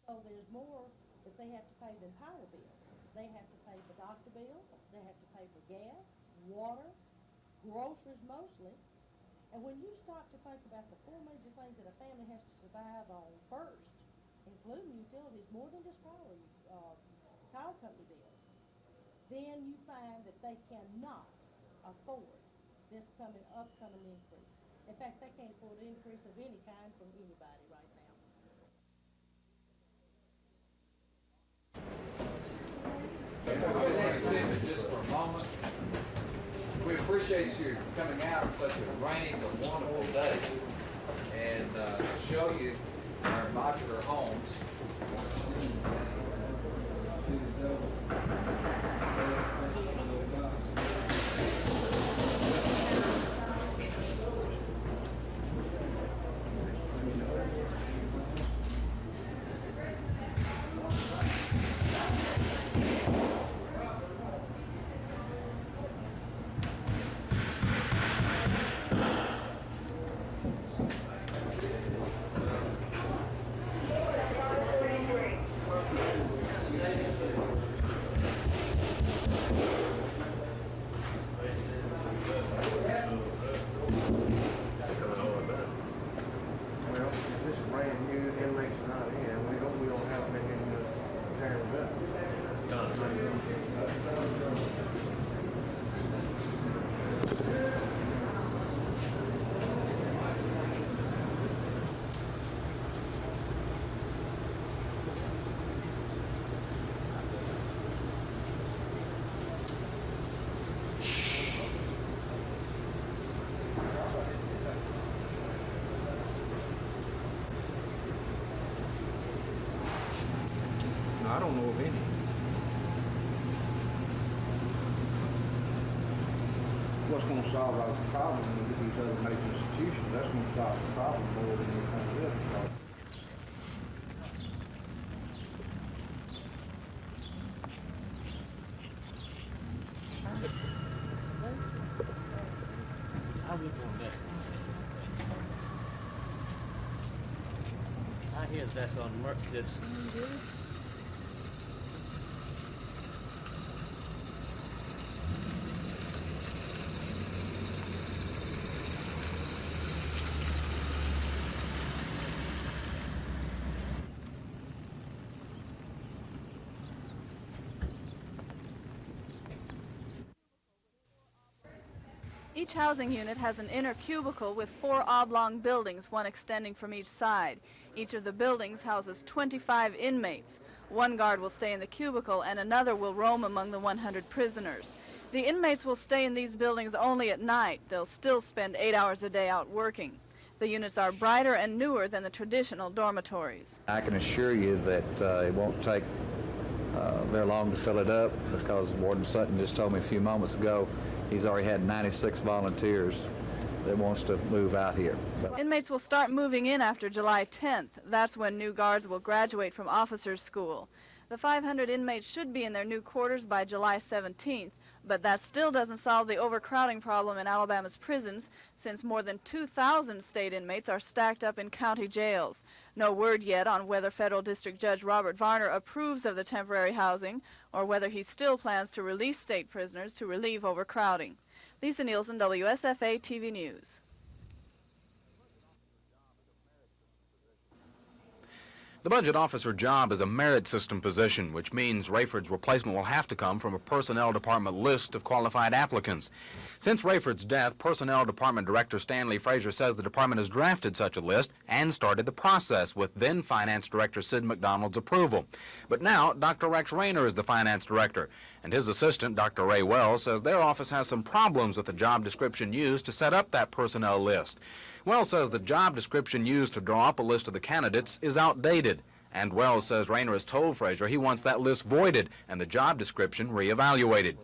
So there's more that they have to pay than power bills. They have to pay for doctor bills, they have to pay for gas, water, groceries mostly. And when you start to think about the four major things that a family has to survive on first, including utilities, more than just power company bills, then you find that they cannot afford this upcoming increase. In fact, they can't afford an increase of any kind from anybody right now. Just for a moment. We appreciate you coming out on such a rainy but wonderful day and to show you our modular homes. I don't know of any. What's going to solve our problem with these other major institutions? That's going to solve the problem more than anything else. I hear that's on Merchants. Each housing unit has an inner cubicle with 4 oblong buildings, one extending from each side. Each of the buildings houses 25 inmates. One guard will stay in the cubicle and another will roam among the 100 prisoners. The inmates will stay in these buildings only at night. They'll still spend 8 hours a day out working. The units are brighter and newer than the traditional dormitories. I can assure you that it won't take very long to fill it up because Warden Sutton just told me a few moments ago he's already had 96 volunteers that wants to move out here. Inmates will start moving in after July 10th. That's when new guards will graduate from officers' school. The 500 inmates should be in their new quarters by July 17th, but that still doesn't solve the overcrowding problem in Alabama's prisons, since more than 2,000 state inmates are stacked up in county jails. No word yet on whether Federal District Judge Robert Varner approves of the temporary housing or whether he still plans to release state prisoners to relieve overcrowding. Lisa Nielsen, WSFA TV News. The budget officer job is a merit system position, which means Rayford's replacement will have to come from a personnel department list of qualified applicants. Since Rayford's death, Personnel Department Director Stanley Frazier says the department has drafted such a list and started the process with then Finance Director Sid McDonald's approval. But now, Dr. Rex Rayner is the Finance Director, and his assistant, Dr. Ray Wells, says their office has some problems with the job description used to set up that personnel list. Wells says the job description used to draw up a list of the candidates is outdated. And Wells says Rayner has told Frazier he wants that list voided and the job description reevaluated.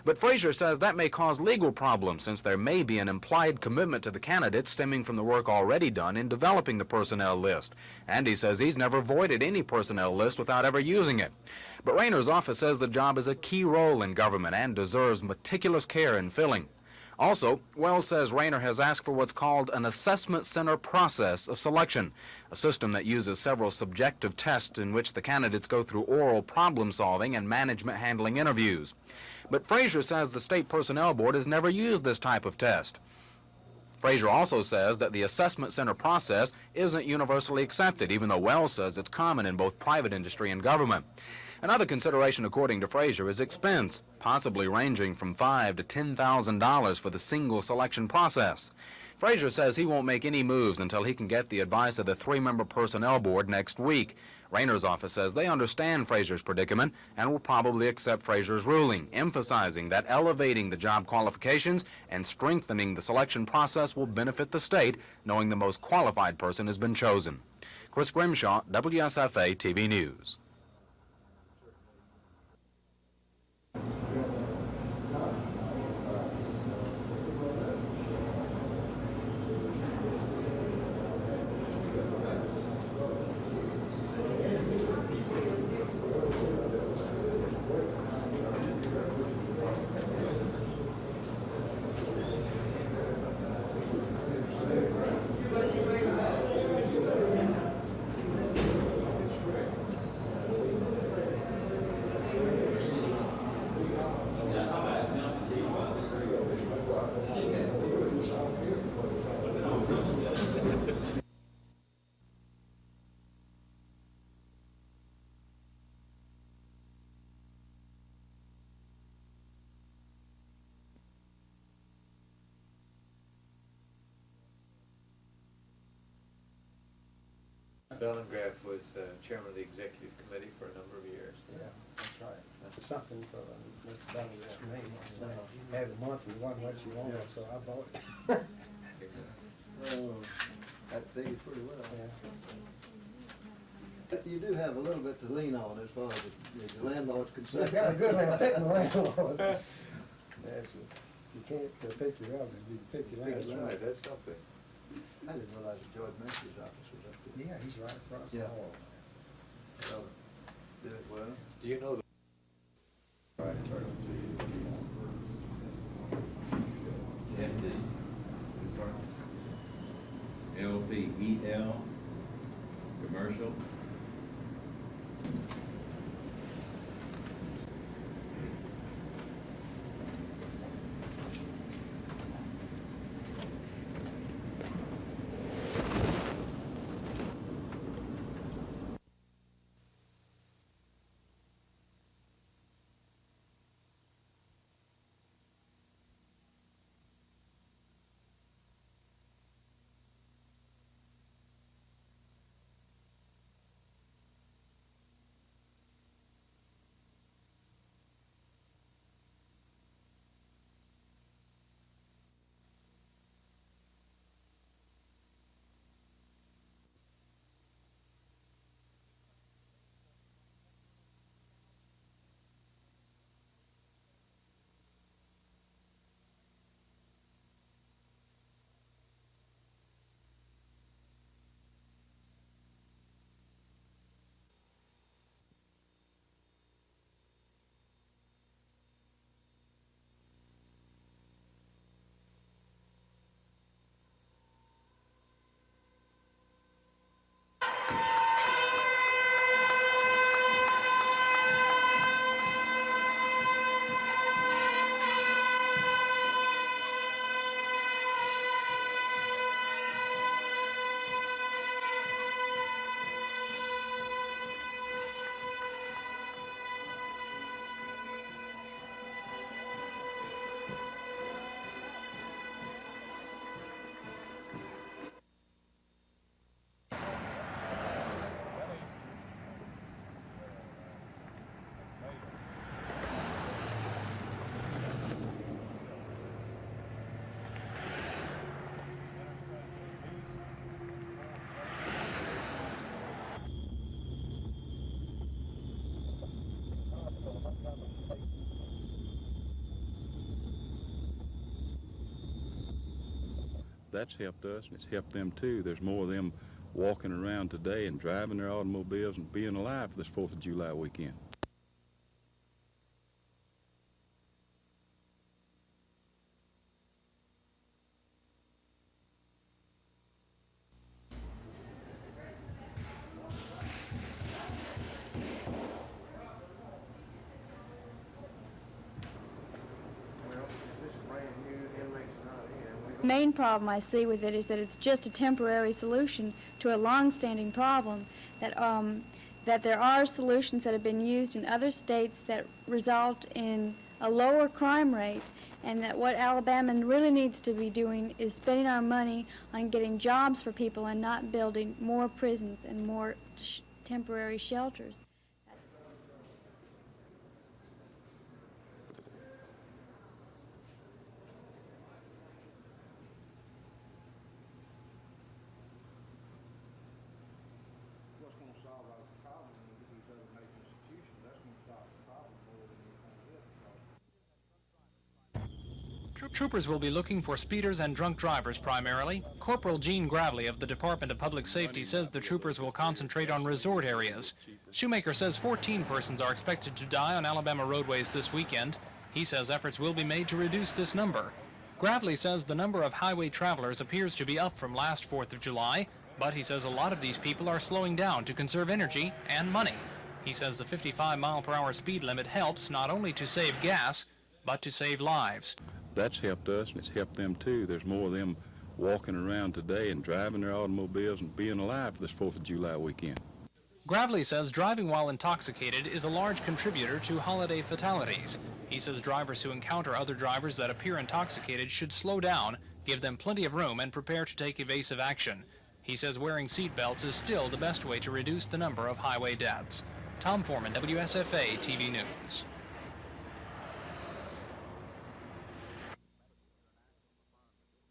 But Frazier says that may cause legal problems since there may be an implied commitment to the candidates stemming from the work already done in developing the personnel list. And he says he's never voided any personnel list without ever using it. But Rayner's office says the job is a key role in government and deserves meticulous care in filling. Also, Wells says Rayner has asked for what's called an assessment center process of selection, a system that uses several subjective tests in which the candidates go through oral problem solving and management handling interviews. But Frazier says the State Personnel Board has never used this type of test. Frazier also says that the assessment center process isn't universally accepted, even though Wells says it's common in both private industry and government. Another consideration, according to Frazier, is expense, possibly ranging from $5,000 to $10,000 for the single selection process. Frazier says he won't make any moves until he can get the advice of the 3-member personnel board next week. Rayner's office says they understand Frazier's predicament and will probably accept Frazier's ruling, emphasizing that elevating the job qualifications and strengthening the selection process will benefit the state, knowing the most qualified person has been chosen. Chris Grimshaw, WSFA TV News. Bellingraf was chairman of the executive committee for a number of years. Yeah, that's right. That's something for Mr. Bellingraf made. Had a monthly, wasn't what you wanted, so I bought it. Oh, that figures pretty well. Yeah. You do have a little bit to lean on as far as the landlord's You concerned. got a good landlord. That's it. You can't pick your relative, you can pick your landlord. That's something. I didn't realize that George Master's office was up there. Yeah, he's right across the Yeah. hall. So, did it well. Do you know the LPEL, commercial. That's helped us, and it's helped them too. There's more of them walking around today and driving their automobiles and being alive for this 4th of July weekend. main problem I see with it is that it's just a temporary solution to a long-standing problem, that there are solutions that have been used in other states that result in a lower crime rate, and that what Alabama really needs to be doing is spending our money on getting jobs for people and not building more prisons and more temporary shelters. What's gonna solve our problem when we get these other major institutions? That's gonna solve the problem more than anything else. Troopers will be looking for speeders and drunk drivers primarily. Corporal Gene Gravely of the Department of Public Safety says the troopers will concentrate on resort areas. Shoemaker says 14 persons are expected to die on Alabama roadways this weekend. He says efforts will be made to reduce this number. Gravely says the number of highway travelers appears to be up from last 4th of July, but he says a lot of these people are slowing down to conserve energy and money. He says the 55-mile-per-hour speed limit helps not only to save gas, but to save lives. That's helped us, and it's helped them too. There's more of them walking around today and driving their automobiles and being alive this 4th of July weekend. Gravely says driving while intoxicated is a large contributor to holiday fatalities. He says drivers who encounter other drivers that appear intoxicated should slow down, give them plenty of room, and prepare to take evasive action. He says wearing seat belts is still the best way to reduce the number of highway deaths. Tom Foreman, WSFA TV News.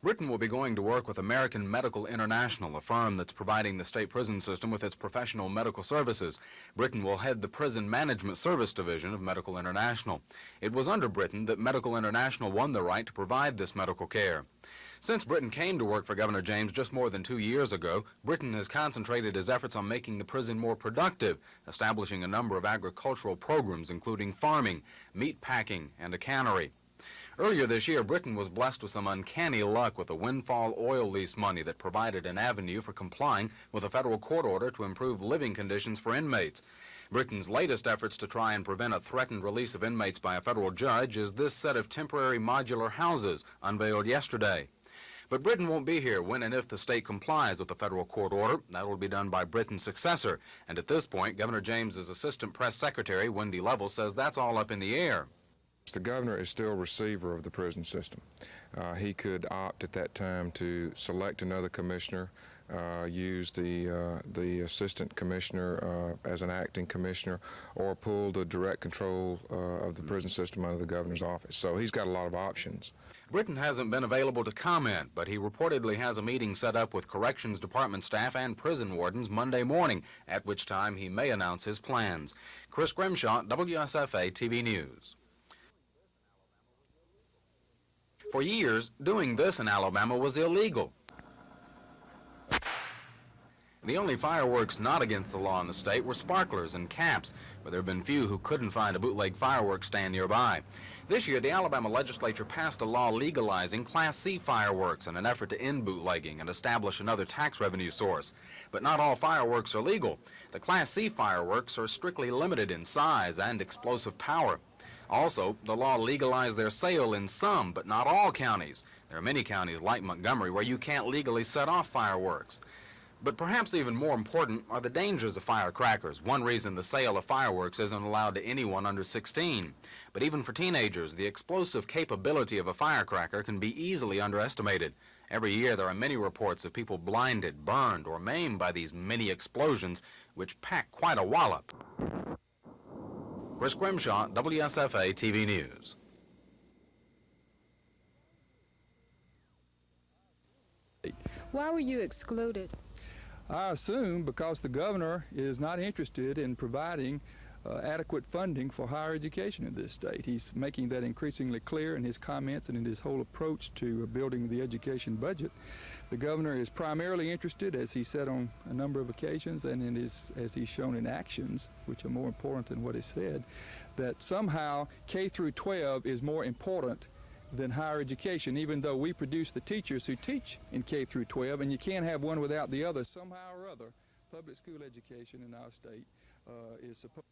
Britain will be going to work with American Medical International, a firm that's providing the state prison system with its professional medical services. Britain will head the Prison Management Service Division of Medical International. It was under Britain that Medical International won the right to provide this medical care. Since Britain came to work for Governor James just more than 2 years ago, Britain has concentrated his efforts on making the prison more productive, establishing a number of agricultural programs including farming, meat packing, and a cannery. Earlier this year, Britain was blessed with some uncanny luck with a windfall oil lease money that provided an avenue for complying with a federal court order to improve living conditions for inmates. Britain's latest efforts to try and prevent a threatened release of inmates by a federal judge is this set of temporary modular houses unveiled yesterday. But Britain won't be here when and if the state complies with the federal court order. That will be done by Britain's successor. And at this point, Governor James's Assistant Press Secretary, Wendy Lovell, says that's all up in the air. The governor is still receiver of the prison system. He could opt at that time to select another commissioner, use the assistant commissioner as an acting commissioner, or pull the direct control of the prison system under the governor's office. So he's got a lot of options. Britain hasn't been available to comment, but he reportedly has a meeting set up with Corrections Department staff and prison wardens Monday morning, at which time he may announce his plans. Chris Grimshaw, WSFA TV News. For years, doing this in Alabama was illegal. The only fireworks not against the law in the state were sparklers and caps, but there have been few who couldn't find a bootleg fireworks stand nearby. This year, the Alabama legislature passed a law legalizing Class C fireworks in an effort to end bootlegging and establish another tax revenue source. But not all fireworks are legal. The Class C fireworks are strictly limited in size and explosive power. Also, the law legalized their sale in some, but not all counties. There are many counties like Montgomery where you can't legally set off fireworks. But perhaps even more important are the dangers of firecrackers. One reason the sale of fireworks isn't allowed to anyone under 16. But even for teenagers, the explosive capability of a firecracker can be easily underestimated. Every year there are many reports of people blinded, burned, or maimed by these mini explosions, which pack quite a wallop. Chris Grimshaw, WSFA TV News. Why were you excluded? I assume because the governor is not interested in providing adequate funding for higher education in this state. He's making that increasingly clear in his comments and in his whole approach to building the education budget. The governor is primarily interested, as he said on a number of occasions, and as he's shown in actions, which are more important than what is said, that somehow K through 12 is more important than higher education, even though we produce the teachers who teach in K through 12, and you can't have one without the other. Somehow or other, public school education in our state is supposed.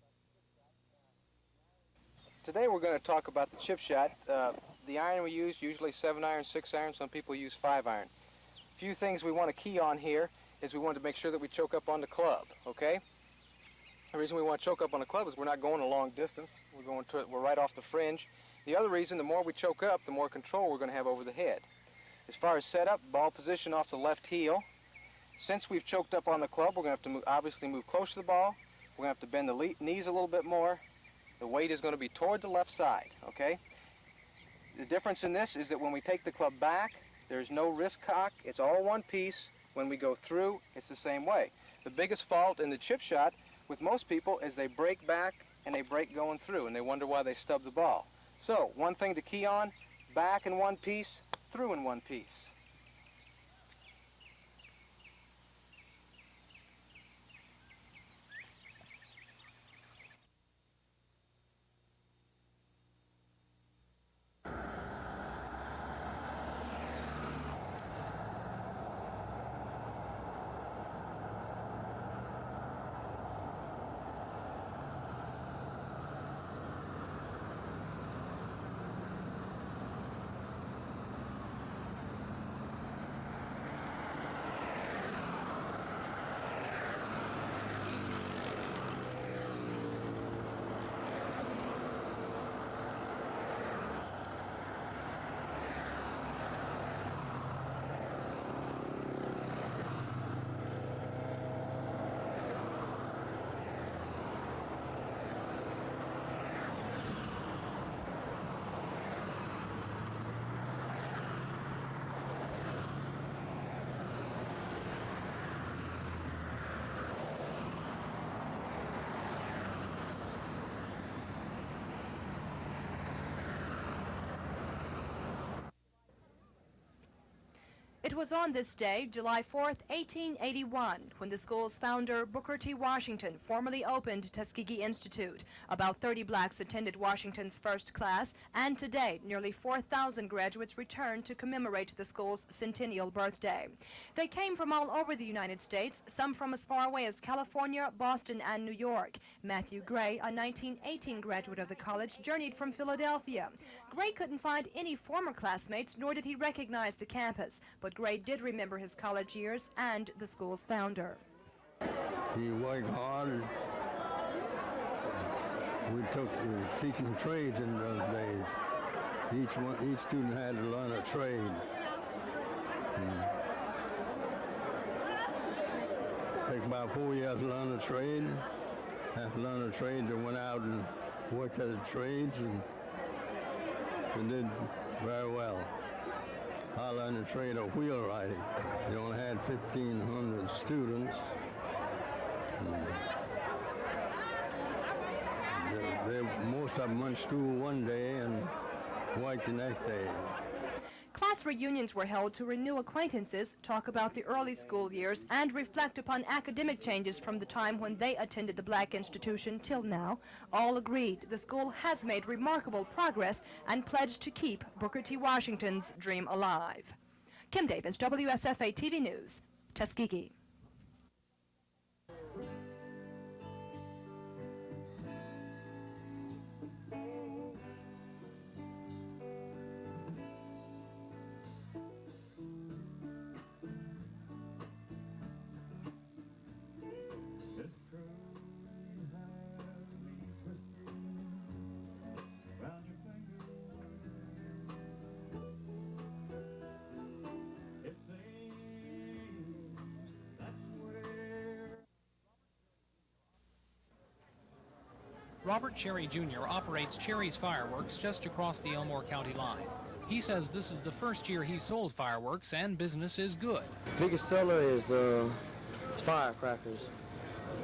Today we're going to talk about the chip shot. The iron we use, usually 7-iron, 6-iron, some people use 5-iron. A few things we want to key on here is we want to make sure that we choke up on the club, okay? The reason we want to choke up on the club is we're not going a long distance. We're right off the fringe. The other reason, the more we choke up, the more control we're going to have over the head. As far as setup, ball position off the left heel. Since we've choked up on the club, we're going to have to obviously move close to the ball. We're going to have to bend the knees a little bit more. The weight is going to be toward the left side, okay? The difference in this is that when we take the club back, there's no wrist cock. It's all one piece. When we go through, it's the same way. The biggest fault in the chip shot with most people is they break back and they break going through, and they wonder why they stub the ball. So, one thing to key on, back in one piece, through in one piece. It was on this day, July 4th, 1881, when the school's founder, Booker T. Washington, formally opened Tuskegee Institute. About 30 blacks attended Washington's first class, and today, nearly 4,000 graduates returned to commemorate the school's centennial birthday. They came from all over the United States, some from as far away as California, Boston, and New York. Matthew Gray, a 1918 graduate of the college, journeyed from Philadelphia. Gray couldn't find any former classmates, nor did he recognize the campus, but Gray did remember his college years and the school's founder. He worked hard. We took to teaching trades in those days. Each student had to learn a trade. Take about 4 years to learn a trade. After learning a trade, they went out and worked at the trades and did very well. I learned the trade of wheelwrighting. They only had 1,500 students. Most of them went to school one day and worked the next day. Class reunions were held to renew acquaintances, talk about the early school years, and reflect upon academic changes from the time when they attended the black institution till now. All agreed the school has made remarkable progress and pledged to keep Booker T. Washington's dream alive. Kim Davis, WSFA TV News, Tuskegee. Robert Cherry Jr. operates Cherry's Fireworks just across the Elmore County line. He says this is the first year he's sold fireworks and business is good. Biggest seller is firecrackers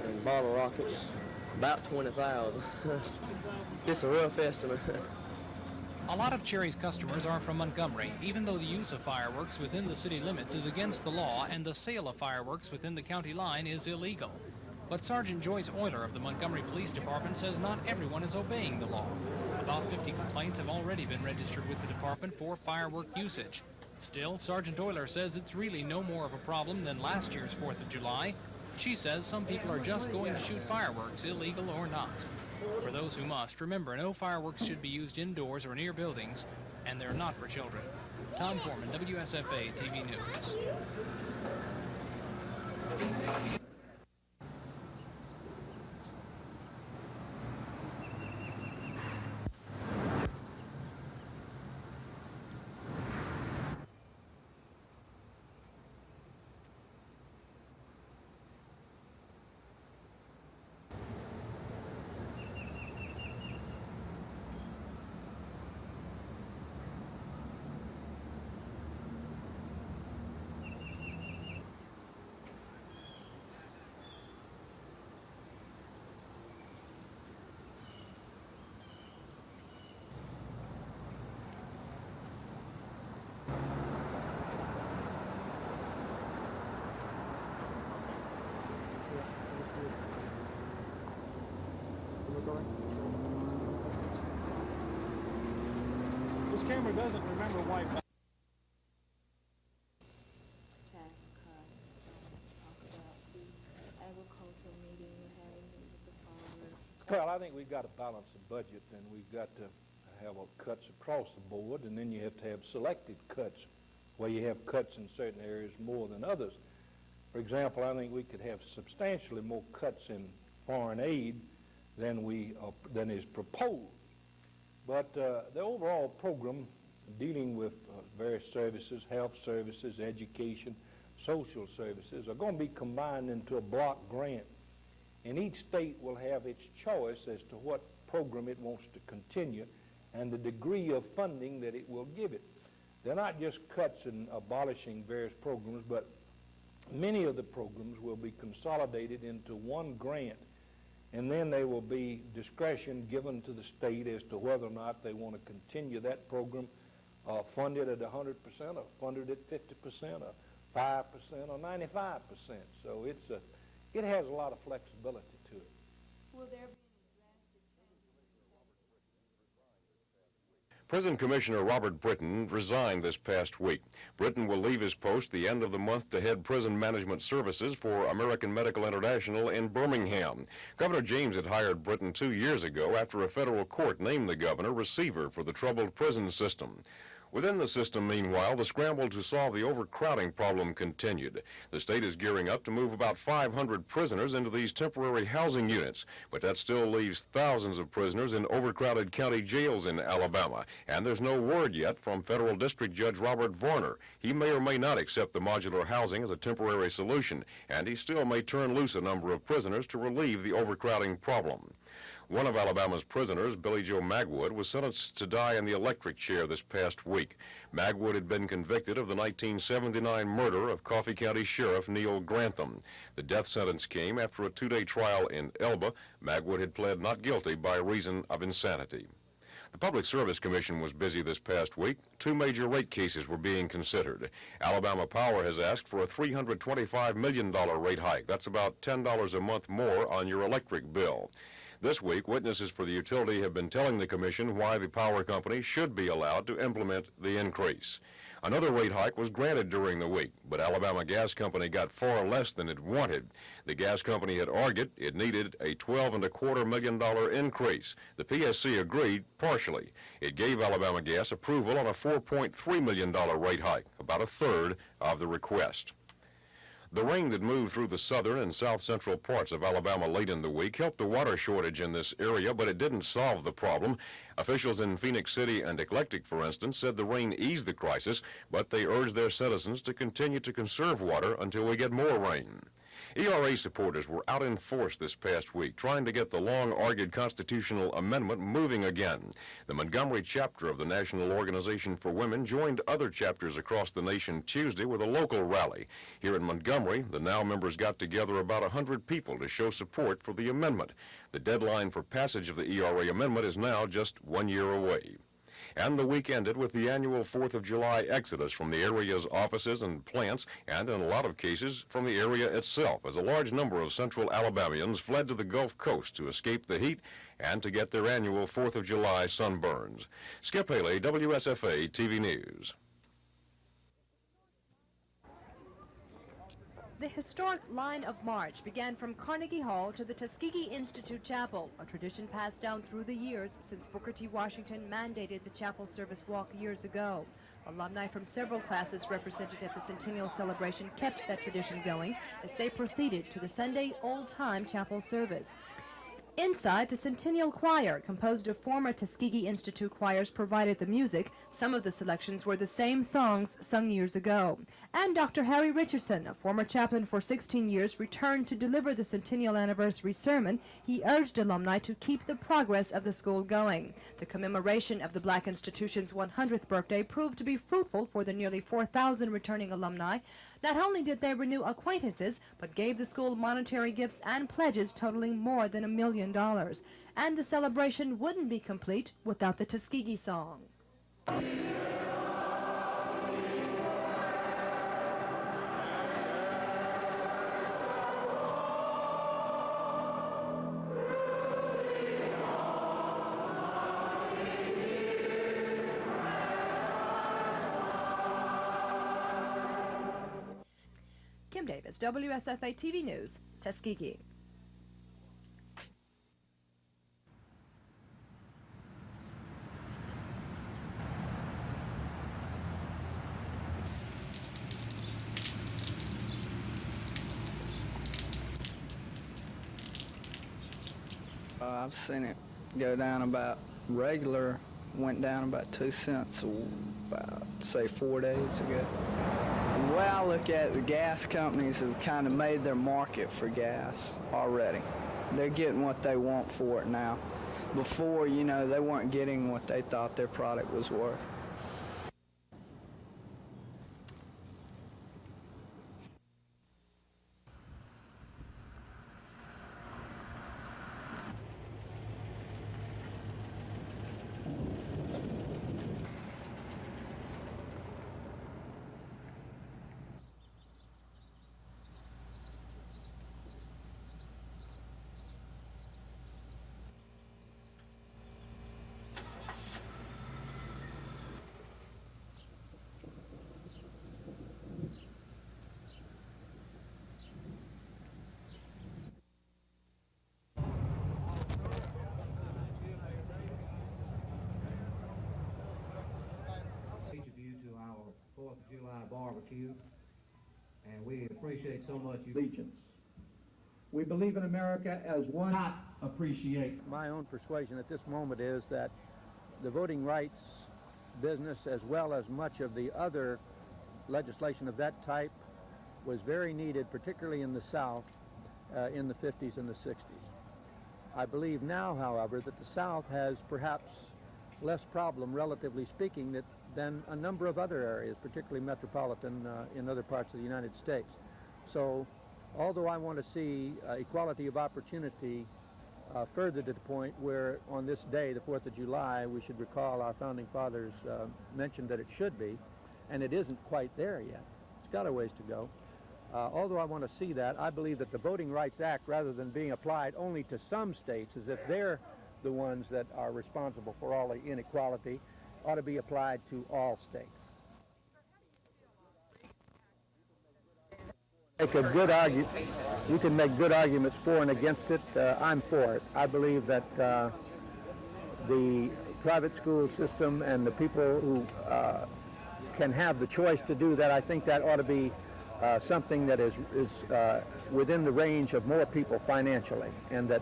and bottle rockets, about 20,000. It's a rough estimate. A lot of Cherry's customers are from Montgomery, even though the use of fireworks within the city limits is against the law and the sale of fireworks within the county line is illegal. But Sergeant Joyce Euler of the Montgomery Police Department says not everyone is obeying the law. About 50 complaints have already been registered with the department for firework usage. Still, Sergeant Euler says it's really no more of a problem than last year's 4th of July. She says some people are just going to shoot fireworks, illegal or not. For those who must, remember no fireworks should be used indoors or near buildings, and they're not for children. Tom Foreman, WSFA TV News. This camera doesn't remember white. Tax cuts, talk about the agricultural meeting we're having with the farmers. Well, I think we've got to balance the budget, and we've got to have cuts across the board, and then you have to have selected cuts, where you have cuts in certain areas more than others. For example, I think we could have substantially more cuts in foreign aid than is proposed. But the overall program dealing with various services, health services, education, social services, are going to be combined into a block grant. And each state will have its choice as to what program it wants to continue and the degree of funding that it will give it. They're not just cuts in abolishing various programs, but many of the programs will be consolidated into one grant, and then there will be discretion given to the state as to whether or not they want to continue that program funded at 100% or funded at 50% or 5% or 95%. So it has a lot of flexibility to it. Will there be Prison Commissioner Robert Britton resigned this past week. Britton will leave his post the end of the month to head prison management services for American Medical International in Birmingham. Governor James had hired Britton 2 years ago after a federal court named the governor receiver for the troubled prison system. Within the system, meanwhile, the scramble to solve the overcrowding problem continued. The state is gearing up to move about 500 prisoners into these temporary housing units, but that still leaves thousands of prisoners in overcrowded county jails in Alabama. And there's no word yet from Federal District Judge Robert Varner. He may or may not accept the modular housing as a temporary solution, and he still may turn loose a number of prisoners to relieve the overcrowding problem. One of Alabama's prisoners, Billy Joe Magwood, was sentenced to die in the electric chair this past week. Magwood had been convicted of the 1979 murder of Coffee County Sheriff Neil Grantham. The death sentence came after a 2-day trial in Elba. Magwood had pled not guilty by reason of insanity. The Public Service Commission was busy this past week. 2 major rate cases were being considered. Alabama Power has asked for a $325 million rate hike. That's about $10 a month more on your electric bill. This week, witnesses for the utility have been telling the commission why the power company should be allowed to implement the increase. Another rate hike was granted during the week, but Alabama Gas Company got far less than it wanted. The gas company had argued it needed a $12.25 million increase. The PSC agreed partially. It gave Alabama Gas approval on a $4.3 million rate hike, about a third of the request. The rain that moved through the southern and south-central parts of Alabama late in the week helped the water shortage in this area, but it didn't solve the problem. Officials in Phoenix City and Eclectic, for instance, said the rain eased the crisis, but they urged their citizens to continue to conserve water until we get more rain. ERA supporters were out in force this past week, trying to get the long-argued constitutional amendment moving again. The Montgomery chapter of the National Organization for Women joined other chapters across the nation Tuesday with a local rally. Here in Montgomery, the NOW members got together about 100 people to show support for the amendment. The deadline for passage of the ERA amendment is now just 1 year away. And the week ended with the annual 4th of July exodus from the area's offices and plants, and in a lot of cases from the area itself, as a large number of central Alabamians fled to the Gulf Coast to escape the heat and to get their annual 4th of July sunburns. Skip Haley, WSFA TV News. The historic line of march began from Carnegie Hall to the Tuskegee Institute Chapel, a tradition passed down through the years since Booker T. Washington mandated the chapel service walk years ago. Alumni from several classes represented at the Centennial celebration kept that tradition going as they proceeded to the Sunday old-time chapel service. Inside, the Centennial Choir, composed of former Tuskegee Institute choirs, provided the music. Some of the selections were the same songs sung years ago. And Dr. Harry Richardson, a former chaplain for 16 years, returned to deliver the Centennial Anniversary sermon. He urged alumni to keep the progress of the school going. The commemoration of the Black institution's 100th birthday proved to be fruitful for the nearly 4,000 returning alumni. Not only did they renew acquaintances, but gave the school monetary gifts and pledges totaling more than $1 million. And the celebration wouldn't be complete without the Tuskegee song. Kim Davis, WSFA TV News, Tuskegee. I've seen it go down about regular, went down about 2 cents about, say, 4 days ago. And the way I look at it, the gas companies have kind of made their market for gas already. They're getting what they want for it now. Before, you know, they weren't getting what they thought their product was worth. Fourth of July barbecue, and we appreciate so much your allegiance. We believe in America as one. Not appreciate. My own persuasion at this moment is that the voting rights business, as well as much of the other legislation of that type, was very needed, particularly in the South, in the 50s and the 60s. I believe now, however, that the South has perhaps less problem, relatively speaking, than a number of other areas, particularly metropolitan in other parts of the United States. So, although I want to see equality of opportunity further to the point where on this day, the 4th of July, we should recall our founding fathers mentioned that it should be, and it isn't quite there yet. It's got a ways to go. Although I want to see that, I believe that the Voting Rights Act, rather than being applied only to some states as if they're the ones that are responsible for all the inequality, ought to be applied to all states. Make a good argument. You can make good arguments for and against it. I'm for it. I believe that the private school system and the people who can have the choice to do that, I think that ought to be something that is within the range of more people financially, and that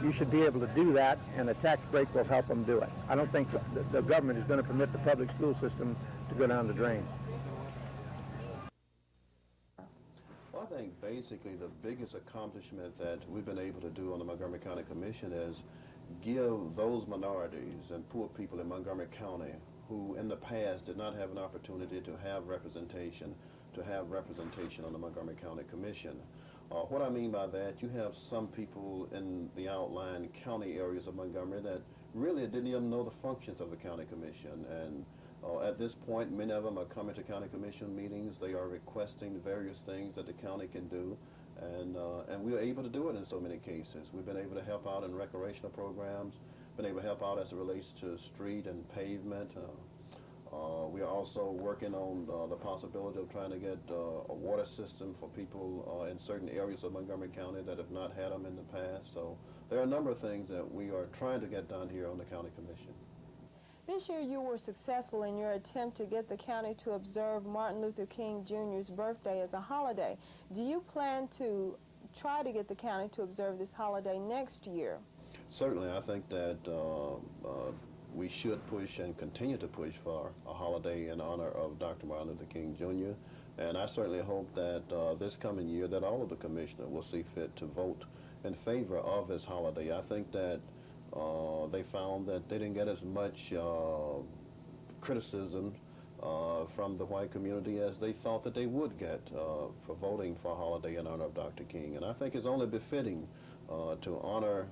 you should be able to do that, and a tax break will help them do it. I don't think the government is going to permit the public school system to go down the drain. Well, I think basically the biggest accomplishment that we've been able to do on the Montgomery County Commission is give those minorities and poor people in Montgomery County who in the past did not have an opportunity to have representation on the Montgomery County Commission. What I mean by that, you have some people in the outlying county areas of Montgomery that really didn't even know the functions of the county commission, and at this point many of them are coming to county commission meetings. They are requesting various things that the county can do, and we are able to do it in so many cases. We've been able to help out in recreational programs, been able to help out as it relates to street and pavement. We are also working on the possibility of trying to get a water system for people in certain areas of Montgomery County that have not had them in the past. So there are a number of things that we are trying to get done here on the County Commission. This year you were successful in your attempt to get the county to observe Martin Luther King Jr.'s birthday as a holiday. Do you plan to try to get the county to observe this holiday next year? Certainly, I think that we should push and continue to push for a holiday in honor of Dr. Martin Luther King Jr. And I certainly hope that this coming year that all of the commissioners will see fit to vote in favor of this holiday. I think that they found that they didn't get as much criticism from the white community as they thought that they would get for voting for a holiday in honor of Dr. King. And I think it's only befitting to honor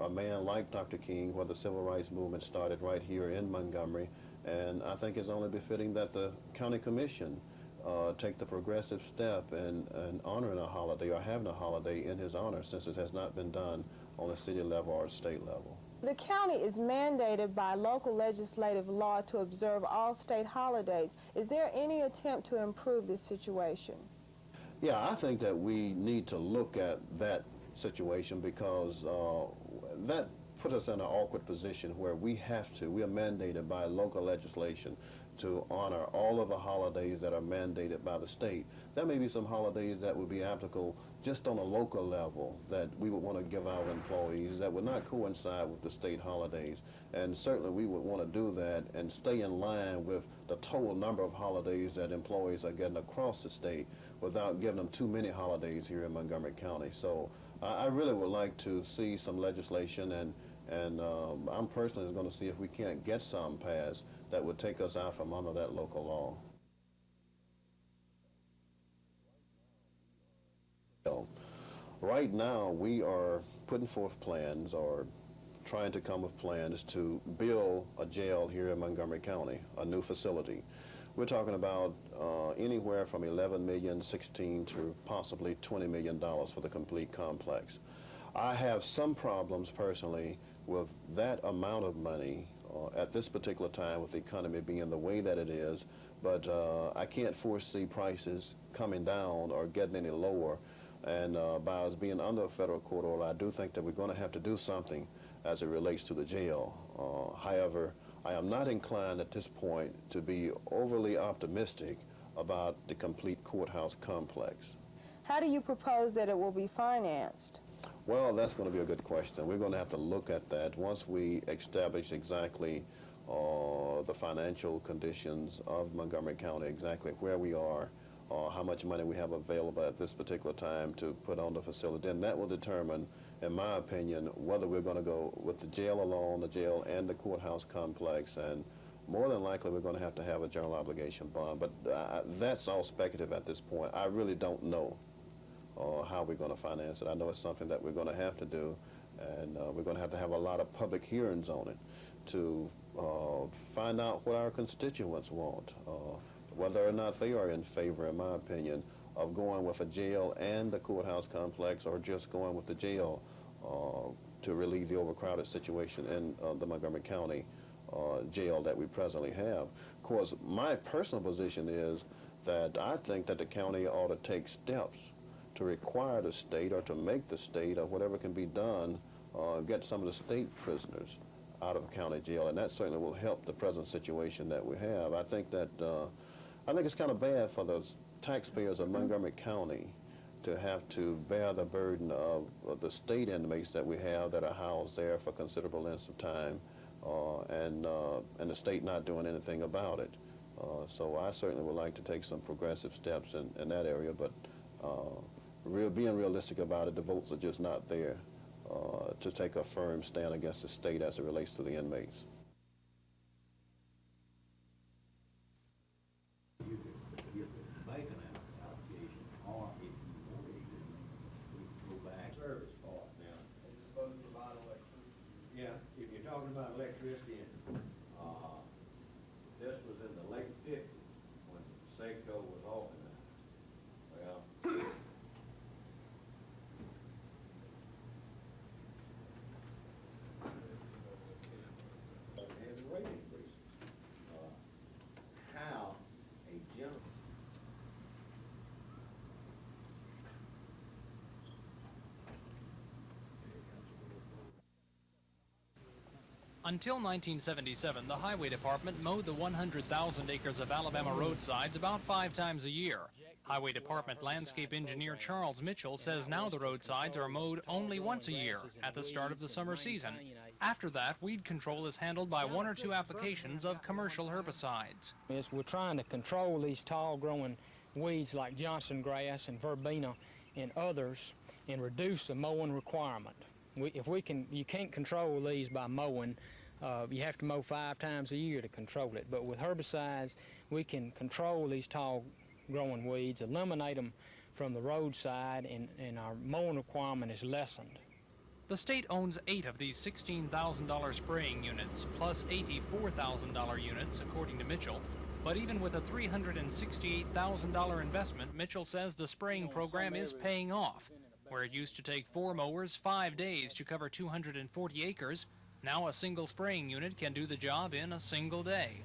a man like Dr. King, where the civil rights movement started right here in Montgomery. And I think it's only befitting that the county commission take the progressive step in honoring a holiday or having a holiday in his honor, since it has not been done on a city level or a state level. The county is mandated by local legislative law to observe all state holidays. Is there any attempt to improve this situation? Yeah, I think that we need to look at that situation, because that puts us in an awkward position where we are mandated by local legislation to honor all of the holidays that are mandated by the state. There may be some holidays that would be applicable just on a local level that we would want to give our employees that would not coincide with the state holidays. And certainly we would want to do that and stay in line with the total number of holidays that employees are getting across the state without giving them too many holidays here in Montgomery County. So I really would like to see some legislation, and I'm personally going to see if we can't get some passed that would take us out from under that local law. Right now, we are putting forth plans, or trying to come with plans, to build a jail here in Montgomery County, a new facility. We're talking about anywhere from $11 million, $16 to possibly $20 million for the complete complex. I have some problems personally with that amount of money at this particular time, with the economy being the way that it is, but I can't foresee prices coming down or getting any lower. And by us being under a federal court order, I do think that we're going to have to do something as it relates to the jail. However, I am not inclined at this point to be overly optimistic about the complete courthouse complex. How do you propose that it will be financed? Well, that's going to be a good question. We're going to have to look at that once we establish exactly the financial conditions of Montgomery County, exactly where we are, how much money we have available at this particular time to put on the facility. And that will determine, in my opinion, whether we're going to go with the jail alone, the jail and the courthouse complex, and more than likely we're going to have a general obligation bond. But that's all speculative at this point. I really don't know how we're going to finance it. I know it's something that we're going to have to do, and we're going to have a lot of public hearings on it to find out what our constituents want, whether or not they are in favor, in my opinion, of going with a jail and the courthouse complex, or just going with the jail to relieve the overcrowded situation in the Montgomery County jail that we presently have. Of course, my personal position is that I think that the county ought to take steps to require the state, or to make the state, or whatever can be done, get some of the state prisoners out of county jail, and that certainly will help the present situation that we have. I think it's kind of bad for the taxpayers of Montgomery County to have to bear the burden of the state inmates that we have that are housed there for considerable lengths of time, and the state not doing anything about it. So I certainly would like to take some progressive steps in that area, but being realistic about it, the votes are just not there to take a firm stand against the state as it relates to the inmates. Yeah, if you're talking about electricity, this was in the late 50s when SACO was organized. Well, Until 1977, the Highway Department mowed the 100,000 acres of Alabama roadsides about 5 times a year. Highway Department landscape engineer Charles Mitchell says now the roadsides are mowed only once a year, at the start of the summer season. After that, weed control is handled by 1 or 2 applications of commercial herbicides. We're trying to control these tall-growing weeds like Johnson grass and verbena and others and reduce the mowing requirement. You can't control these by mowing. You have to mow 5 times a year to control it. But with herbicides, we can control these tall-growing weeds, eliminate them from the roadside, and our mowing requirement is lessened. The state owns 8 of these $16,000 spraying units, plus $84,000 units, according to Mitchell. But even with a $368,000 investment, Mitchell says the spraying program is paying off. Where it used to take 4 mowers 5 days to cover 240 acres, now a single spraying unit can do the job in a single day.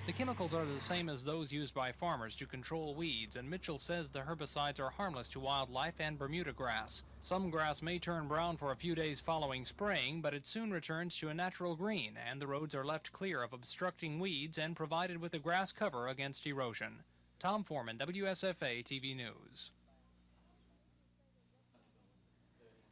The chemicals are the same as those used by farmers to control weeds, and Mitchell says the herbicides are harmless to wildlife and Bermuda grass. Some grass may turn brown for a few days following spraying, but it soon returns to a natural green, and the roads are left clear of obstructing weeds and provided with a grass cover against erosion. Tom Foreman, WSFA TV News.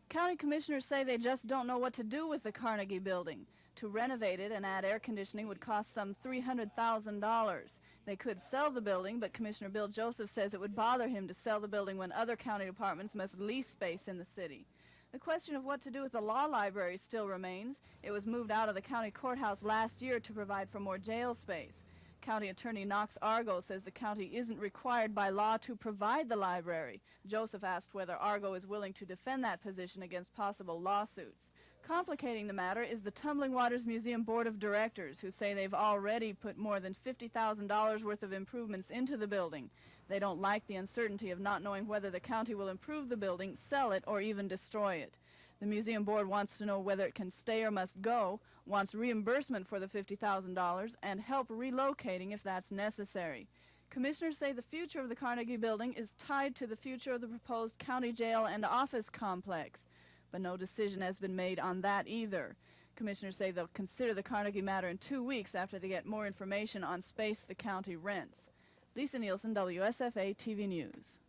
County commissioners say they just don't know what to do with the Carnegie building. To renovate it and add air conditioning would cost some $300,000. They could sell the building, but Commissioner Bill Joseph says it would bother him to sell the building when other county departments must lease space in the city. The question of what to do with the law library still remains. It was moved out of the county courthouse last year to provide for more jail space. County Attorney Knox Argo says the county isn't required by law to provide the library. Joseph asked whether Argo is willing to defend that position against possible lawsuits. Complicating the matter is the Tumbling Waters Museum Board of Directors, who say they've already put more than $50,000 worth of improvements into the building. They don't like the uncertainty of not knowing whether the county will improve the building, sell it, or even destroy it. The museum board wants to know whether it can stay or must go, wants reimbursement for the $50,000, and help relocating if that's necessary. Commissioners say the future of the Carnegie building is tied to the future of the proposed county jail and office complex, but no decision has been made on that either. Commissioners say they'll consider the Carnegie matter in 2 weeks after they get more information on space the county rents. Lisa Nielsen, WSFA TV News.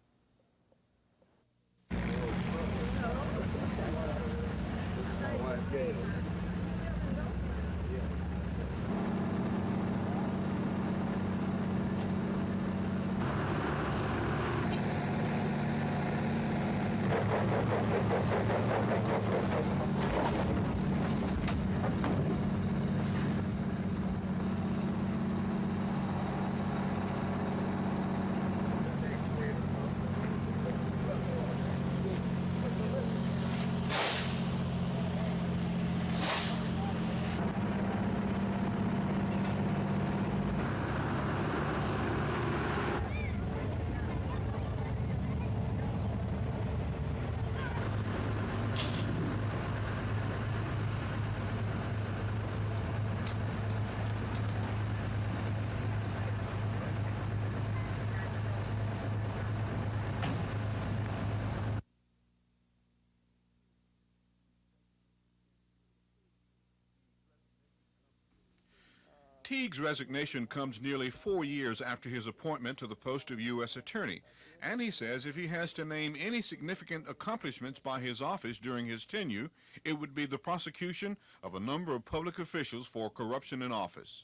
Teague's resignation comes nearly 4 years after his appointment to the post of U.S. Attorney, and he says if he has to name any significant accomplishments by his office during his tenure, it would be the prosecution of a number of public officials for corruption in office.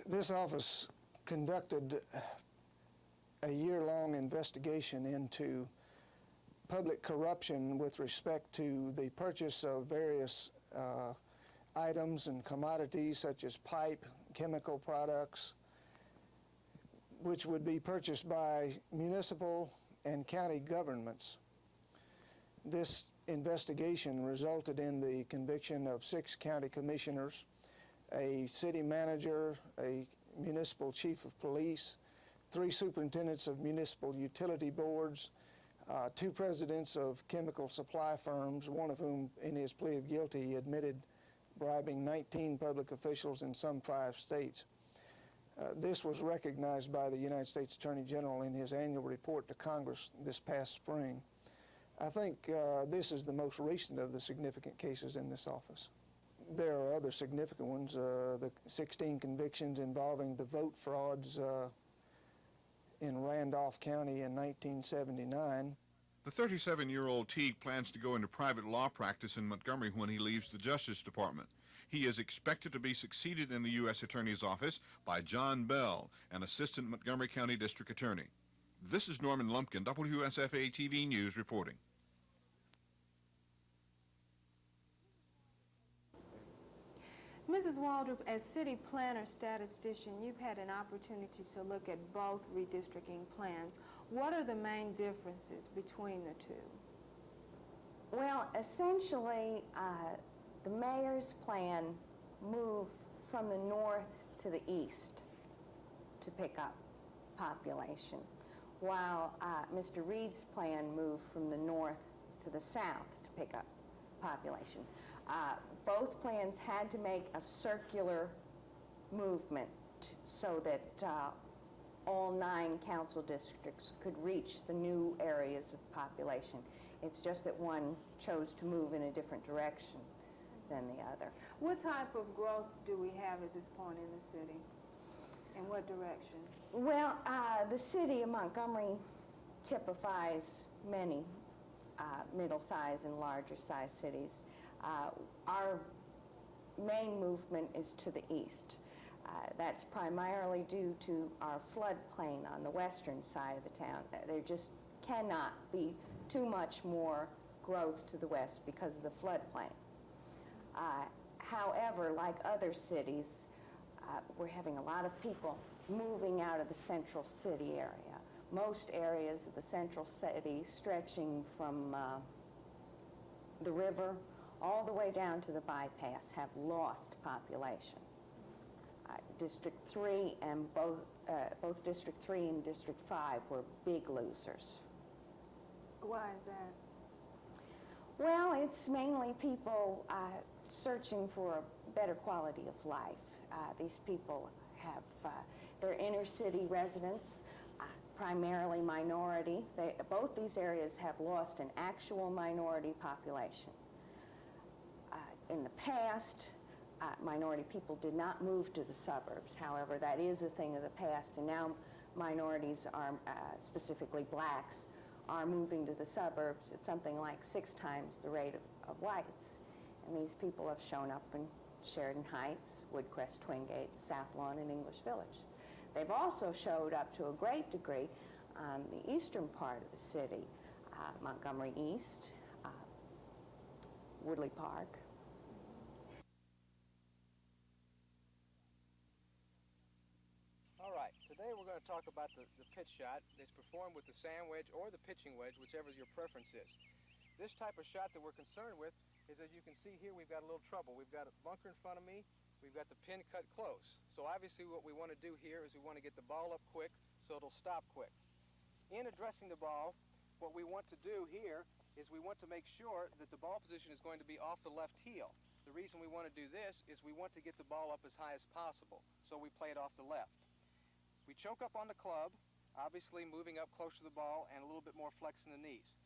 This office conducted a year-long investigation into public corruption with respect to the purchase of various items and commodities such as pipe, chemical products, which would be purchased by municipal and county governments. This investigation resulted in the conviction of 6 county commissioners, a city manager, a municipal chief of police, 3 superintendents of municipal utility boards, 2 presidents of chemical supply firms, one of whom in his plea of guilty admitted bribing 19 public officials in some 5 states. This was recognized by the United States Attorney General in his annual report to Congress this past spring. I think this is the most recent of the significant cases in this office. there are other significant ones. The 16 convictions involving the vote frauds in Randolph County in 1979. The 37-year-old Teague plans to go into private law practice in Montgomery when he leaves the Justice Department. He is expected to be succeeded in the U.S. Attorney's Office by John Bell, an assistant Montgomery County District Attorney. This is Norman Lumpkin, WSFA TV News reporting. Mrs. Waldrop, as city planner statistician, you've had an opportunity to look at both redistricting plans. What are the main differences between the two? Well, essentially, the mayor's plan moved from the north to the east to pick up population, while Mr. Reed's plan moved from the north to the south to pick up population. Both plans had to make a circular movement so that all 9 council districts could reach the new areas of population. It's just that one chose to move in a different direction than the other. What type of growth do we have at this point in the city? In what direction? Well, the city of Montgomery typifies many middle-sized and larger-sized cities. Our main movement is to the east. That's primarily due to our floodplain on the western side of the town. There just cannot be too much more growth to the west because of the floodplain. However, like other cities, we're having a lot of people moving out of the central city area. Most areas of the central city stretching from the river all the way down to the bypass have lost population. District 3 and both District 3 and District 5 were big losers. Why is that? Well, it's mainly people searching for a better quality of life. These people have, they're inner city residents, primarily minority. Both these areas have lost an actual minority population. In the past, minority people did not move to the suburbs. However, that is a thing of the past, and now minorities are, specifically blacks, are moving to the suburbs at something like 6 times the rate of whites. And these people have shown up in Sheridan Heights, Woodcrest, Twin Gates, South Lawn, and English Village. They've also showed up to a great degree on the eastern part of the city, Montgomery East, Woodley Park. All right, today we're going to talk about the pitch shot. It's performed with the sand wedge or the pitching wedge, whichever your preference is. This type of shot that we're concerned with is, as you can see here, we've got a little trouble. We've got a bunker in front of me. We've got the pin cut close. So obviously what we want to do here is we want to get the ball up quick so it'll stop quick. In addressing the ball, what we want to do here is we want to make sure that the ball position is going to be off the left heel. The reason we want to do this is we want to get the ball up as high as possible, so we play it off the left. We choke up on the club, obviously moving up close to the ball and a little bit more flex in the knees.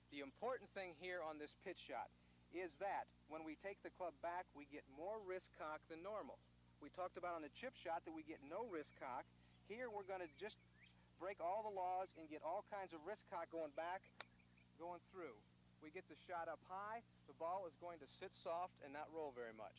The important thing here on this pitch shot is that when we take the club back, we get more wrist cock than normal. We talked about on the chip shot that we get no wrist cock. Here we're going to just break all the laws and get all kinds of wrist cock going back, going through. We get the shot up high, the ball is going to sit soft and not roll very much.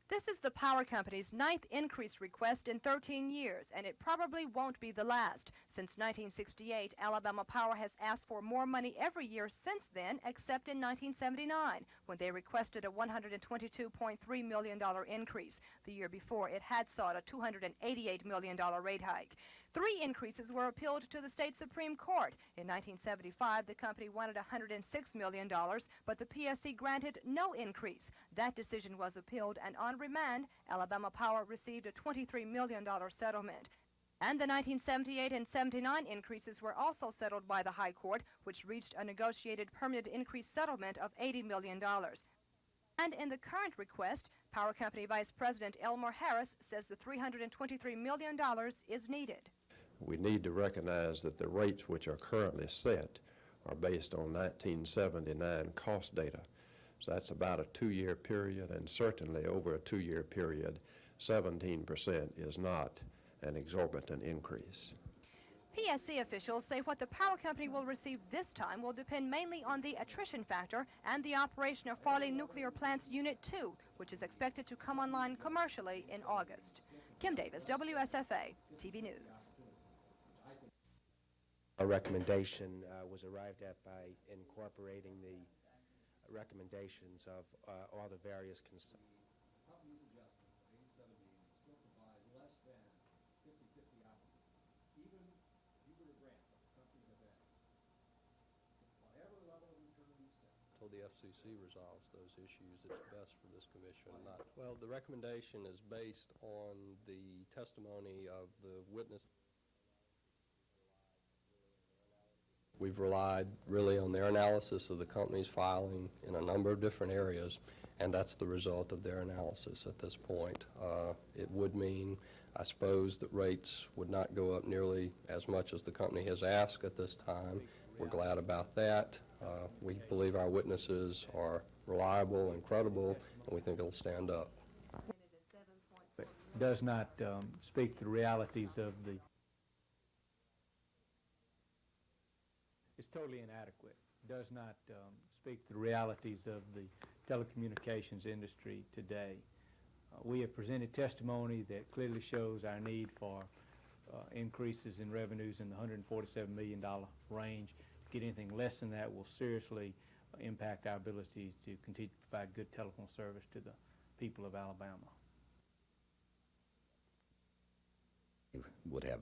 This is the power company's 9th increase request in 13 years, and it probably won't be the last. Since 1968, Alabama Power has asked for more money every year since then, except in 1979, when they requested a $122.3 million increase. The year before, it had sought a $288 million rate hike. 3 increases were appealed to the state Supreme Court. In 1975, the company wanted $106 million, but the PSC granted no increase. That decision was appealed, and on remand, Alabama Power received a $23 million settlement. And the 1978 and 79 increases were also settled by the High Court, which reached a negotiated permanent increase settlement of $80 million. And in the current request, Power Company Vice President Elmore Harris says the $323 million is needed. We need to recognize that the rates which are currently set are based on 1979 cost data. So that's about a 2-year period, and certainly over a 2-year period, 17% is not an exorbitant increase. PSC officials say what the power company will receive this time will depend mainly on the attrition factor and the operation of Farley Nuclear Plant's Unit 2, which is expected to come online commercially in August. Kim Davis, WSFA, TV News. A recommendation was arrived at by incorporating the recommendations of all the various Until the FCC resolves those issues, it's best for this commission not. Well, the recommendation is based on the testimony of the witness. We've relied really on their analysis of the company's filing in a number of different areas, and that's the result of their analysis at this point. It would mean, I suppose, that rates would not go up nearly as much as the company has asked at this time. We're glad about that. We believe our witnesses are reliable and credible, and we think it'll stand up. Does not speak to the realities of the. It's totally inadequate. Does not speak to the realities of the telecommunications industry today. We have presented testimony that clearly shows our need for increases in revenues in the $147 million range. To get anything less than that will seriously impact our abilities to continue to provide good telephone service to the people of Alabama. Would have.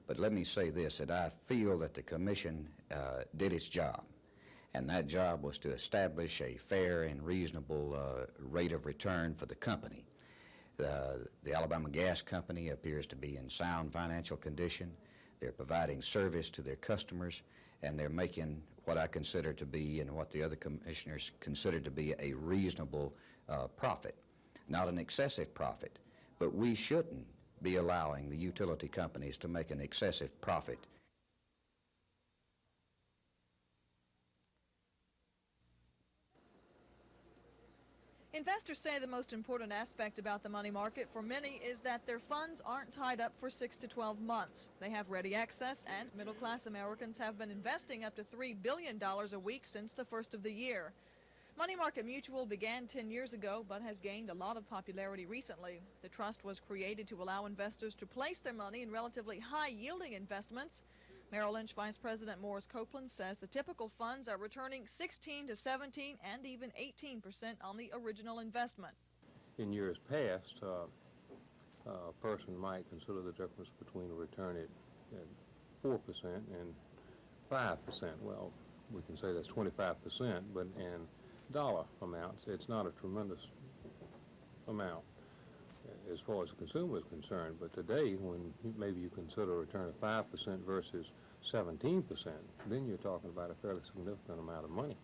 But let me say this, that I feel that the commission did its job, and that job was to establish a fair and reasonable rate of return for the company. The Alabama Gas Company appears to be in sound financial condition. They're providing service to their customers, and they're making what I consider to be, and what the other commissioners consider to be, a reasonable profit. Not an excessive profit, but we shouldn't be allowing the utility companies to make an excessive profit. Investors say the most important aspect about the money market for many is that their funds aren't tied up for 6 to 12 months. They have ready access, and middle-class Americans have been investing up to $3 billion a week since the first of the year. Money Market Mutual began 10 years ago, but has gained a lot of popularity recently. The trust was created to allow investors to place their money in relatively high-yielding investments. Merrill Lynch Vice President Morris Copeland says the typical funds are returning 16 to 17 and even 18% on the original investment. In years past, a person might consider the difference between a return at 4% and 5%. Well, we can say that's 25%, but in dollar amounts, it's not a tremendous amount as far as the consumer is concerned. But today, when maybe you consider a return of 5% versus 17%, then you're talking about a fairly significant amount of money.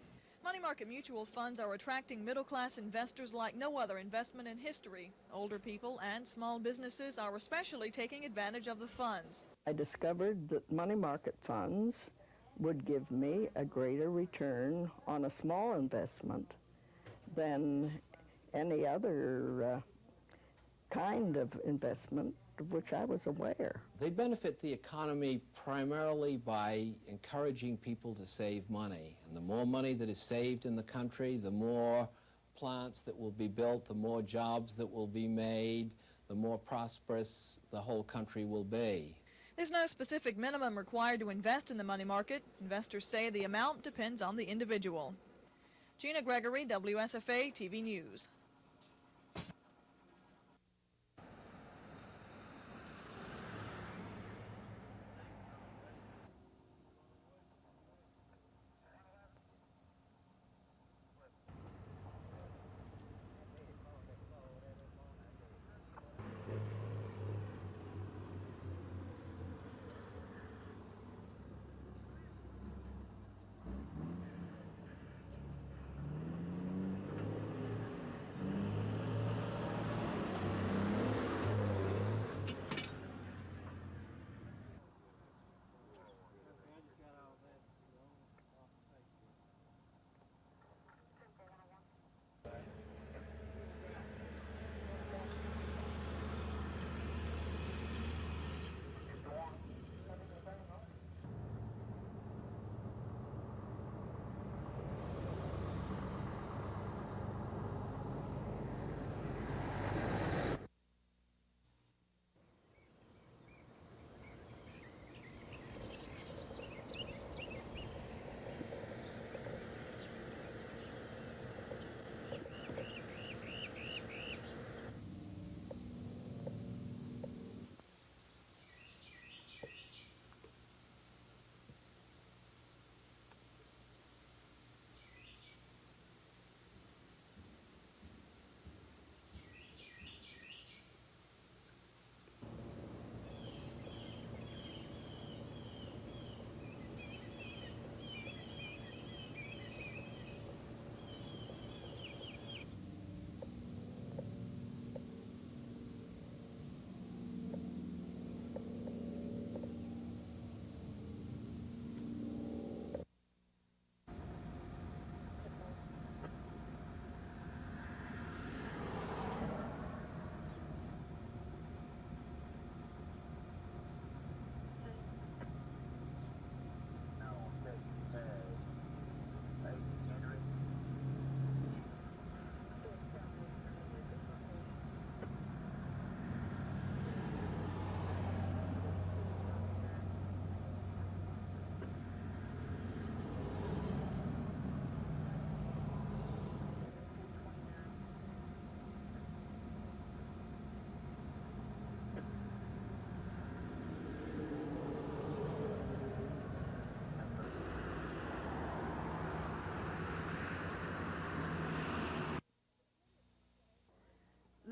Money market mutual funds are attracting middle-class investors like no other investment in history. Older people and small businesses are especially taking advantage of the funds. I discovered that money market funds would give me a greater return on a small investment than any other kind of investment of which I was aware. They benefit the economy primarily by encouraging people to save money. And the more money that is saved in the country, the more plants that will be built, the more jobs that will be made, the more prosperous the whole country will be. There's no specific minimum required to invest in the money market. Investors say the amount depends on the individual. Gina Gregory, WSFA TV News.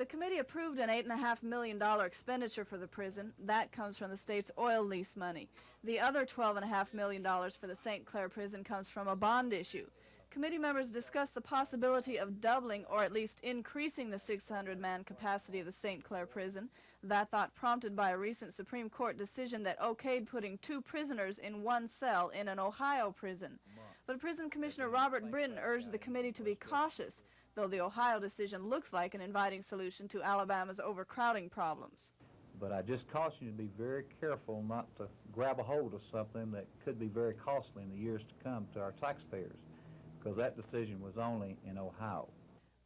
The committee approved an $8.5 million expenditure for the prison. That comes from the state's oil lease money. The other $12.5 million for the St. Clair prison comes from a bond issue. Committee members discussed the possibility of doubling or at least increasing the 600-man capacity of the St. Clair prison. That thought prompted by a recent Supreme Court decision that okayed putting 2 prisoners in one cell in an Ohio prison. But Prison Commissioner Robert Britton urged the committee to be cautious, though the Ohio decision looks like an inviting solution to Alabama's overcrowding problems. But I just caution you to be very careful not to grab a hold of something that could be very costly in the years to come to our taxpayers, because that decision was only in Ohio.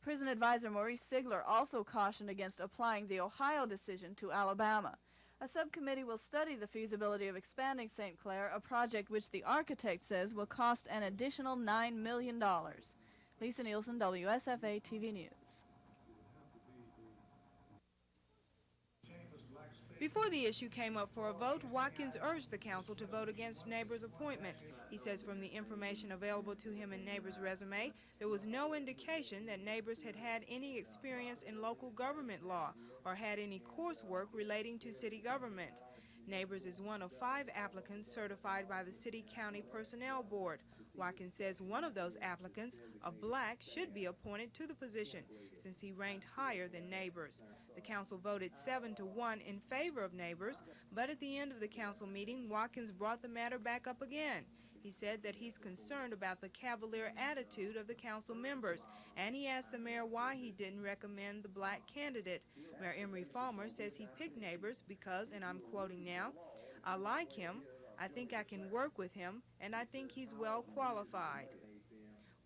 Prison advisor Maurice Sigler also cautioned against applying the Ohio decision to Alabama. A subcommittee will study the feasibility of expanding St. Clair, a project which the architect says will cost an additional $9 million. Lisa Nielsen, WSFA TV News. Before the issue came up for a vote, Watkins urged the council to vote against Neighbors' appointment. He says from the information available to him in Neighbors' resume, there was no indication that Neighbors had had any experience in local government law or had any coursework relating to city government. Neighbors is one of 5 applicants certified by the City-County Personnel Board. Watkins says one of those applicants, a black, should be appointed to the position since he ranked higher than Neighbors. The council voted 7-1 in favor of Neighbors, but at the end of the council meeting, Watkins brought the matter back up again. He said that he's concerned about the cavalier attitude of the council members, and he asked the mayor why he didn't recommend the black candidate. Mayor Emery Falmer says he picked Neighbors because, and I'm quoting now, "I like him, I think I can work with him, and I think he's well qualified."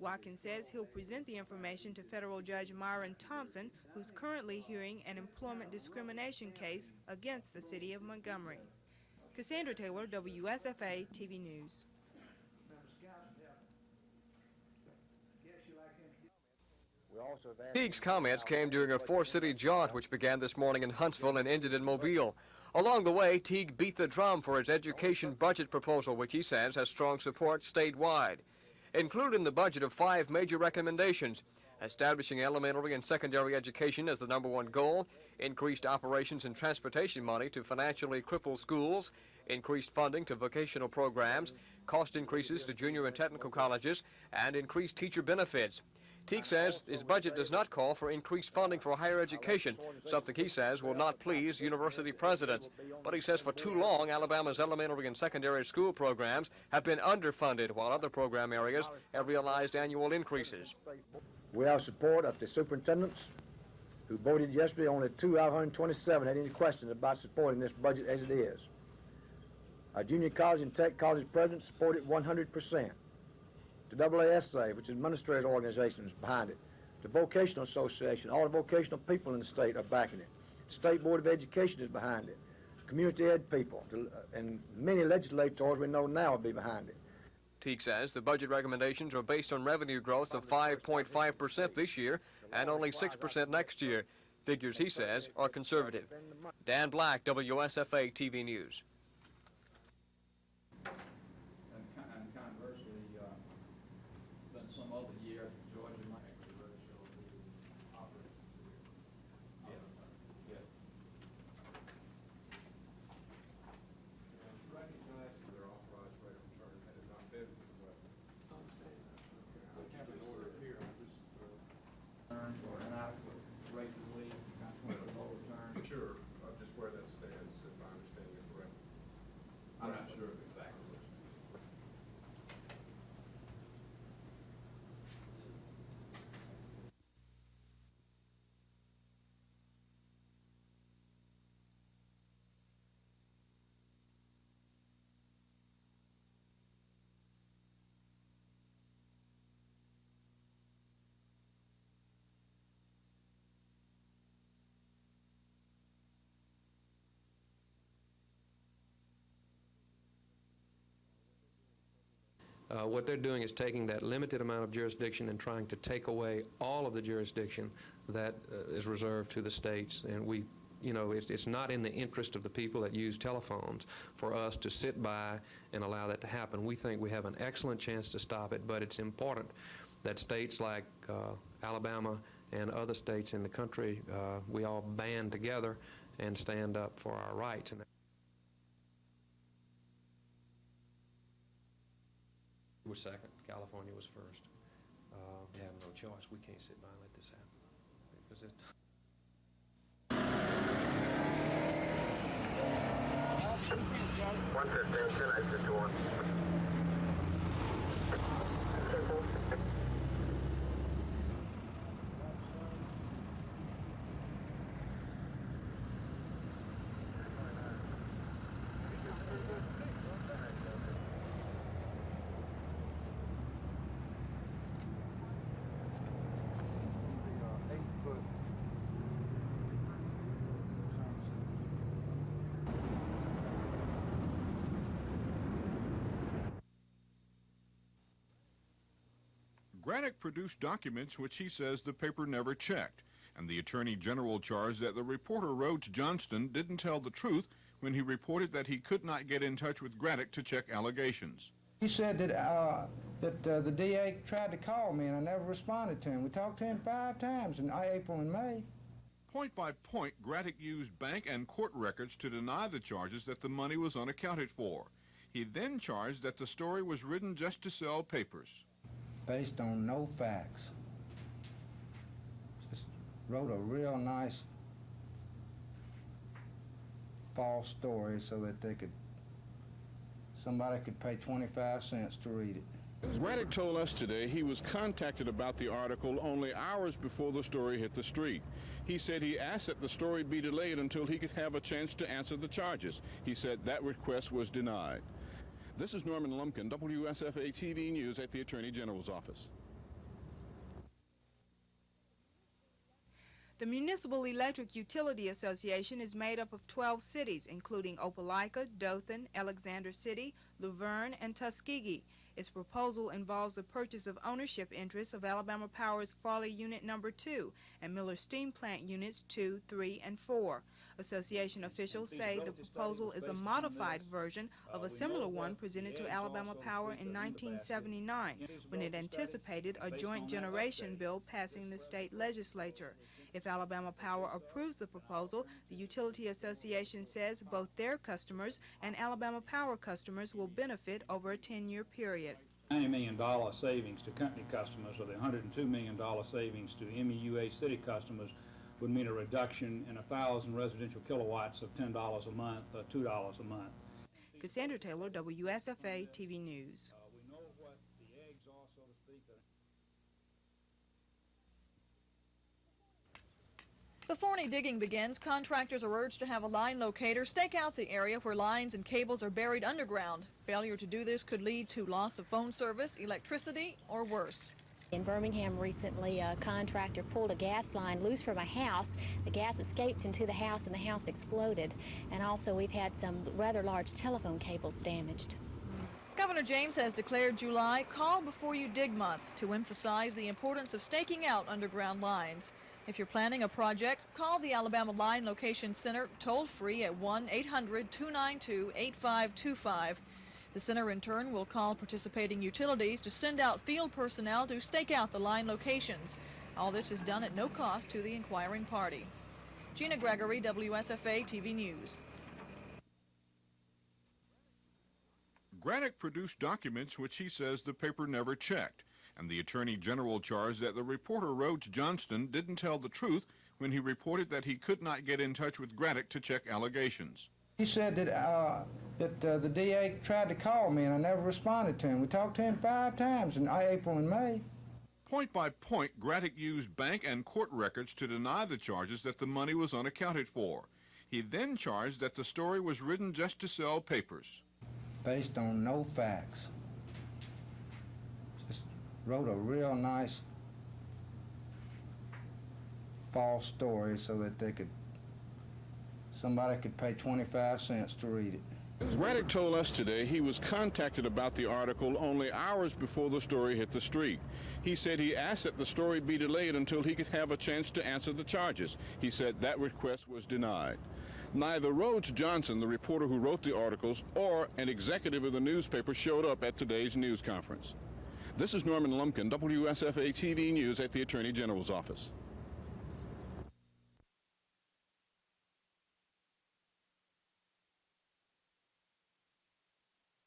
Watkins says he'll present the information to federal judge Myron Thompson, who's currently hearing an employment discrimination case against the city of Montgomery. Cassandra Taylor, WSFA TV News. Teague's comments came during a 4-city jaunt which began this morning in Huntsville and ended in Mobile. Along the way, Teague beat the drum for his education budget proposal, which he says has strong support statewide. Included in the budget of 5 major recommendations: establishing elementary and secondary education as the #1 goal, increased operations and transportation money to financially crippled schools, increased funding to vocational programs, cost increases to junior and technical colleges, and increased teacher benefits. Teague says his budget does not call for increased funding for higher education, something he says will not please university presidents. But he says for too long, Alabama's elementary and secondary school programs have been underfunded, while other program areas have realized annual increases. We have support of the superintendents who voted yesterday. Only 2 out of 127 had any questions about supporting this budget as it is. Our junior college and tech college presidents supported 100%. The WSFA, which is administrative organization, is behind it. The Vocational Association, all the vocational people in the state are backing it. The State Board of Education is behind it. Community ed people, and many legislators we know now will be behind it. Teague says the budget recommendations are based on revenue growth of 5.5% this year and only 6% next year. Figures, he says, are conservative. Dan Black, WSFA TV News. Sure, just where that stands, if I understand it correctly. I'm not sure of exactly what it is. What they're doing is taking that limited amount of jurisdiction and trying to take away all of the jurisdiction that is reserved to the states. And we, it's not in the interest of the people that use telephones for us to sit by and allow that to happen. We think we have an excellent chance to stop it, but it's important that states like Alabama and other states in the country, we all band together and stand up for our rights. And we were second. California was first. We have no choice. We can't sit by and let this happen. Because it... 115, tonight, 51. Granick produced documents which he says the paper never checked, and the Attorney General charged that the reporter Rhodes Johnston didn't tell the truth when he reported that he could not get in touch with Granick to check allegations. He said that the DA tried to call me and I never responded to him. We talked to him 5 times in April and May. Point by point, Granick used bank and court records to deny the charges that the money was unaccounted for. He then charged that the story was written just to sell papers. Based on no facts. Just wrote a real nice false story so that somebody could pay 25 cents to read it. Granick told us today he was contacted about the article only hours before the story hit the street. He said he asked that the story be delayed until he could have a chance to answer the charges. He said that request was denied. This is Norman Lumpkin, WSFA TV News at the Attorney General's office. The Municipal Electric Utility Association is made up of 12 cities, including Opelika, Dothan, Alexander City, Luverne, and Tuskegee. Its proposal involves the purchase of ownership interests of Alabama Power's Farley Unit No. 2 and Miller Steam Plant Units 2, 3, and 4. Association officials say the proposal is a modified version of a similar one presented to Alabama Power in 1979, when it anticipated a joint generation bill passing the state legislature. If Alabama Power approves the proposal, the Utility Association says both their customers and Alabama Power customers will benefit over a 10-year period. $90 million savings to company customers, or the $102 million savings to MEUA city customers, would mean a reduction in 1,000 residential kilowatts of $10 a month, $2 a month. Cassandra Taylor, WSFA TV News. We know what the eggs are, so to speak. Before any digging begins, contractors are urged to have a line locator stake out the area where lines and cables are buried underground. Failure to do this could lead to loss of phone service, electricity, or worse. In Birmingham recently, a contractor pulled a gas line loose from a house. The gas escaped into the house and the house exploded. And also we've had some rather large telephone cables damaged. Governor James has declared July Call Before You Dig Month to emphasize the importance of staking out underground lines. If you're planning a project, call the Alabama Line Location Center toll-free at 1-800-292-8525. The center in turn will call participating utilities to send out field personnel to stake out the line locations. All this is done at no cost to the inquiring party. Gina Gregory, WSFA TV News. Granick produced documents which he says the paper never checked, and the Attorney General charged that the reporter Rhodes Johnston didn't tell the truth when he reported that he could not get in touch with Granick to check allegations. He said that the DA tried to call me and I never responded to him. We talked to him 5 times in April and May. Point by point, Granick used bank and court records to deny the charges that the money was unaccounted for. He then charged that the story was written just to sell papers. Based on no facts. Just wrote a real nice false story so that somebody could pay 25 cents to read it. Granick told us today he was contacted about the article only hours before the story hit the street. He said he asked that the story be delayed until he could have a chance to answer the charges. He said that request was denied. Neither Rhodes Johnson, the reporter who wrote the articles, or an executive of the newspaper showed up at today's news conference. This is Norman Lumpkin, WSFA TV News at the Attorney General's office.